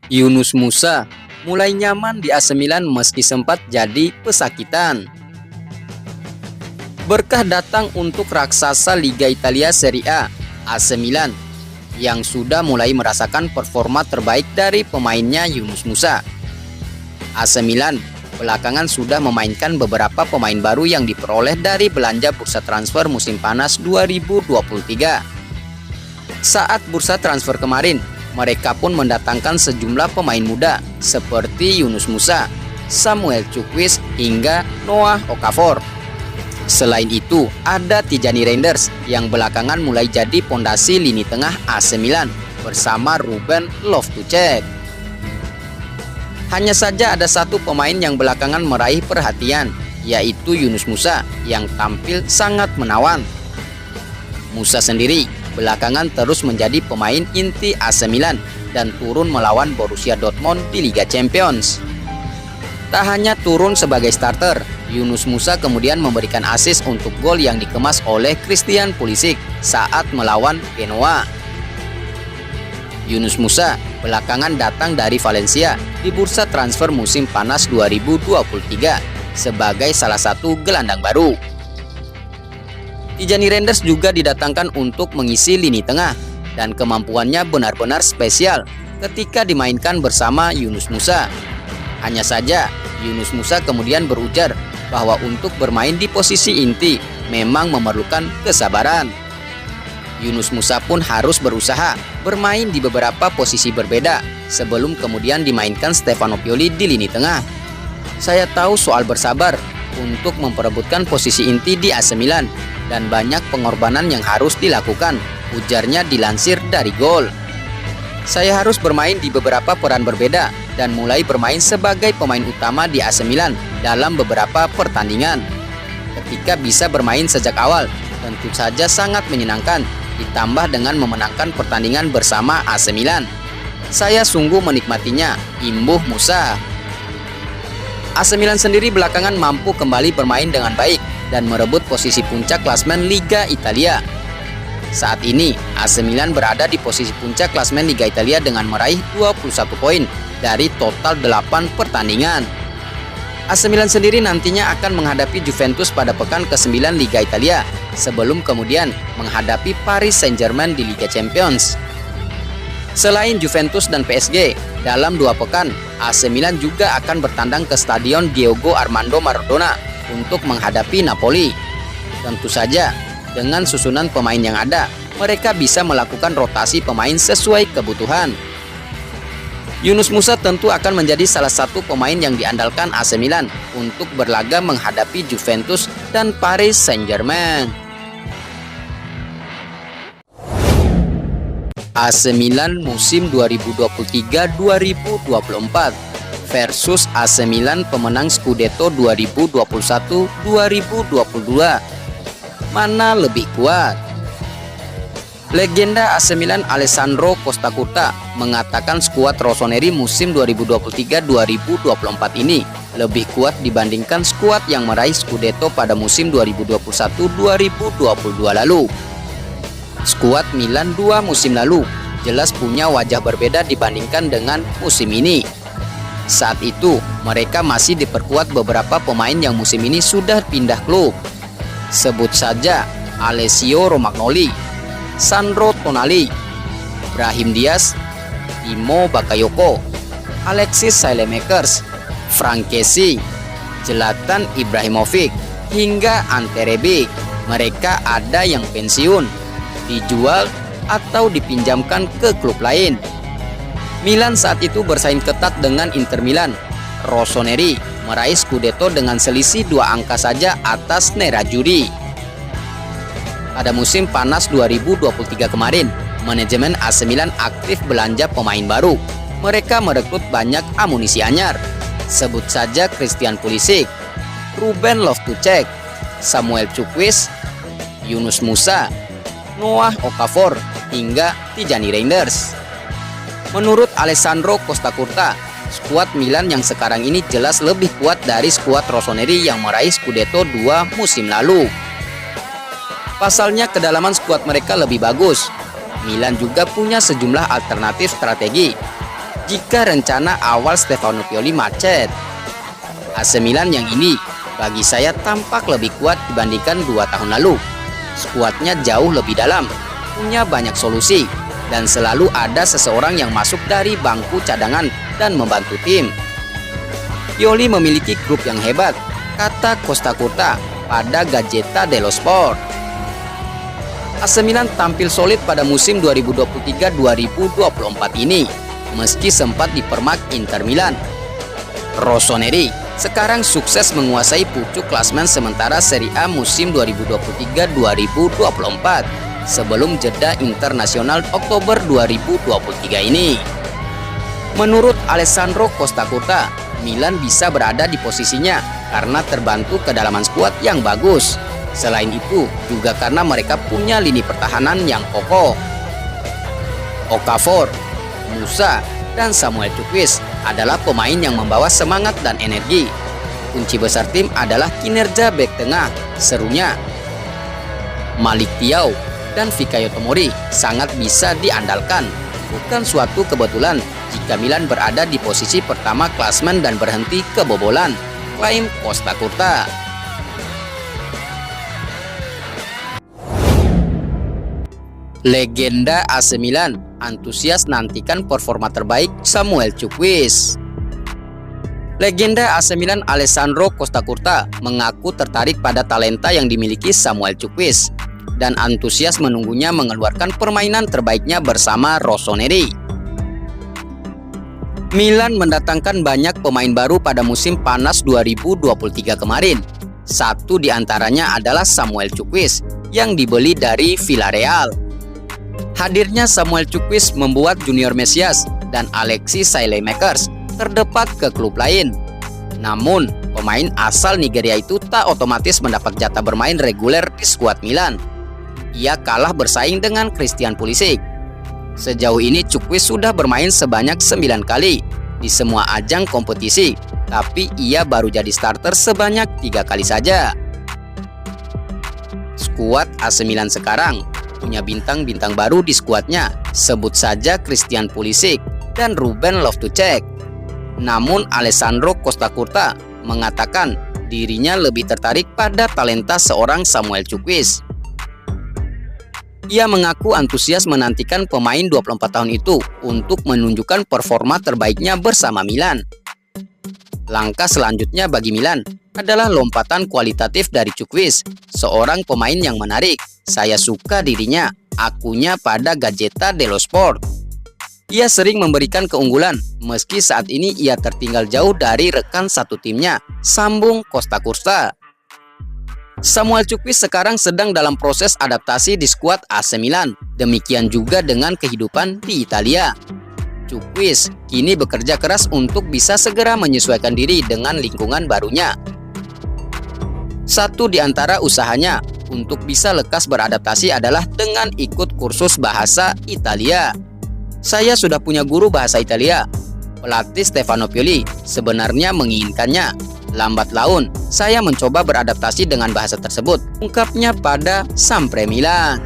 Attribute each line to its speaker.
Speaker 1: Yunus Musa mulai nyaman di AC Milan meski sempat jadi pesakitan. Berkah datang untuk raksasa Liga Italia Serie A, AC Milan, yang sudah mulai merasakan performa terbaik dari pemainnya Yunus Musa. AC Milan belakangan sudah memainkan beberapa pemain baru yang diperoleh dari belanja bursa transfer musim panas 2023. Saat bursa transfer kemarin, mereka pun mendatangkan sejumlah pemain muda seperti Yunus Musa, Samuel Chukwueze, hingga Noah Okafor. Selain itu, ada Tijani Reinders yang belakangan mulai jadi pondasi lini tengah AC Milan bersama Ruben Loftus-Cheek. Hanya saja ada satu pemain yang belakangan meraih perhatian, yaitu Yunus Musa yang tampil sangat menawan. Musa sendiri belakangan terus menjadi pemain inti AC Milan dan turun melawan Borussia Dortmund di Liga Champions. Tak hanya turun sebagai starter, Yunus Musa kemudian memberikan assist untuk gol yang dikemas oleh Christian Pulisic saat melawan Genoa. Yunus Musa belakangan datang dari Valencia di bursa transfer musim panas 2023 sebagai salah satu gelandang baru. Tijani Reinders juga didatangkan untuk mengisi lini tengah dan kemampuannya benar-benar spesial ketika dimainkan bersama Yunus Musa. Hanya saja, Yunus Musa kemudian berujar bahwa untuk bermain di posisi inti memang memerlukan kesabaran. Yunus Musa pun harus berusaha bermain di beberapa posisi berbeda sebelum kemudian dimainkan Stefano Pioli di lini tengah. Saya tahu soal bersabar untuk memperebutkan posisi inti di AC Milan dan banyak pengorbanan yang harus dilakukan, ujarnya dilansir dari Gol. Saya harus bermain di beberapa peran berbeda dan mulai bermain sebagai pemain utama di AC Milan dalam beberapa pertandingan. Ketika bisa bermain sejak awal, tentu saja sangat menyenangkan, ditambah dengan memenangkan pertandingan bersama AC Milan. Saya sungguh menikmatinya, imbuh Musa. AC Milan sendiri belakangan mampu kembali bermain dengan baik dan merebut posisi puncak klasemen Liga Italia. Saat ini, AC Milan berada di posisi puncak klasemen Liga Italia dengan meraih 21 poin dari total 8 pertandingan. AC Milan sendiri nantinya akan menghadapi Juventus pada pekan ke-9 Liga Italia, sebelum kemudian menghadapi Paris Saint-Germain di Liga Champions. Selain Juventus dan PSG, dalam 2 pekan, AC Milan juga akan bertandang ke Stadion Diego Armando Maradona untuk menghadapi Napoli. Tentu saja, dengan susunan pemain yang ada, mereka bisa melakukan rotasi pemain sesuai kebutuhan. Yunus Musa tentu akan menjadi salah satu pemain yang diandalkan AC Milan untuk berlaga menghadapi Juventus dan Paris Saint-Germain. AC Milan musim 2023-2024 versus AC Milan pemenang Scudetto 2021-2022. Mana lebih kuat? Legenda AC Milan Alessandro Costacurta mengatakan skuad Rossoneri musim 2023-2024 ini lebih kuat dibandingkan skuad yang meraih Scudetto pada musim 2021-2022 lalu. Skuad Milan 2 musim lalu jelas punya wajah berbeda dibandingkan dengan musim ini. Saat itu, mereka masih diperkuat beberapa pemain yang musim ini sudah pindah klub. Sebut saja Alessio Romagnoli, Sandro Tonali, Brahim Diaz, Timo Bakayoko, Alexis Saelemaekers, Frank Kessie, Zlatan Ibrahimovic, hingga Ante Rebic. Mereka ada yang pensiun, dijual, atau dipinjamkan ke klub lain. Milan saat itu bersaing ketat dengan Inter Milan. Rossoneri meraih Scudetto dengan selisih 2 angka saja atas Nerazzurri. Pada musim panas 2023 kemarin, manajemen AC Milan aktif belanja pemain baru. Mereka merekrut banyak amunisi anyar. Sebut saja Christian Pulisic, Ruben Loftus-Cheek, Samuel Chukwueze, Yunus Musa, Noah Okafor, hingga Tijani Reinders. Menurut Alessandro Costacurta, skuad Milan yang sekarang ini jelas lebih kuat dari skuad Rossoneri yang meraih Scudetto 2 musim lalu. Pasalnya kedalaman skuad mereka lebih bagus. Milan juga punya sejumlah alternatif strategi. jika rencana awal Stefano Pioli macet. AC Milan yang ini bagi saya tampak lebih kuat dibandingkan 2 tahun lalu. Skuadnya jauh lebih dalam, punya banyak solusi, dan selalu ada seseorang yang masuk dari bangku cadangan dan membantu tim. Pioli memiliki grup yang hebat, kata Costa Curta pada Gazzetta dello Sport. AC Milan tampil solid pada musim 2023-2024 ini, meski sempat dipermak Inter Milan. Rossoneri sekarang sukses menguasai pucuk klasemen sementara Serie A musim 2023-2024 sebelum jeda internasional Oktober 2023 ini. Menurut Alessandro Costa Curta, Milan bisa berada di posisinya karena terbantu kedalaman skuad yang bagus. Selain itu, juga karena mereka punya lini pertahanan yang kokoh. Okafor, Musa, dan Samuel Chukwueze adalah pemain yang membawa semangat dan energi. Kunci besar tim adalah kinerja bek tengah, serunya. Malik Thiaw dan Fikayo Tomori sangat bisa diandalkan. Bukan suatu kebetulan jika Milan berada di posisi pertama klasemen dan berhenti kebobolan, klaim Costa Curta. Legenda AC Milan antusias nantikan performa terbaik Samuel Chukwueze. Legenda AC Milan Alessandro Costa Curta mengaku tertarik pada talenta yang dimiliki Samuel Chukwueze dan antusias menunggunya mengeluarkan permainan terbaiknya bersama Rossoneri. Milan mendatangkan banyak pemain baru pada musim panas 2023 kemarin. Satu di antaranya adalah Samuel Chukwueze yang dibeli dari Villarreal. Hadirnya Samuel Chukwueze membuat Junior Mesias dan Alexis Saelemaekers terdepak ke klub lain. Namun, pemain asal Nigeria itu tak otomatis mendapat jatah bermain reguler di skuad Milan. Ia kalah bersaing dengan Christian Pulisic. Sejauh ini Chukwueze sudah bermain sebanyak 9 kali di semua ajang kompetisi, tapi ia baru jadi starter sebanyak 3 kali saja. Skuad AC Milan sekarang punya bintang-bintang baru di skuadnya, sebut saja Christian Pulisic dan Ruben Loftus-Cheek. Namun Alessandro Costa Curta mengatakan dirinya lebih tertarik pada talenta seorang Samuel Chukwueze. Ia mengaku antusias menantikan pemain 24 tahun itu untuk menunjukkan performa terbaiknya bersama Milan. Langkah selanjutnya bagi Milan adalah lompatan kualitatif dari Chukwueze, seorang pemain yang menarik. Saya suka dirinya, akunya pada Gazzetta dello Sport. Ia sering memberikan keunggulan, meski saat ini ia tertinggal jauh dari rekan satu timnya, sambung Costa Curta. Samuel Chukwueze sekarang sedang dalam proses adaptasi di skuad AC Milan, demikian juga dengan kehidupan di Italia. Chukwueze kini bekerja keras untuk bisa segera menyesuaikan diri dengan lingkungan barunya. Satu di antara usahanya untuk bisa lekas beradaptasi adalah dengan ikut kursus bahasa Italia. Saya sudah punya guru bahasa Italia. Pelatih Stefano Pioli sebenarnya menginginkannya. Lambat laun, saya mencoba beradaptasi dengan bahasa tersebut, ungkapnya pada Sempre Milan.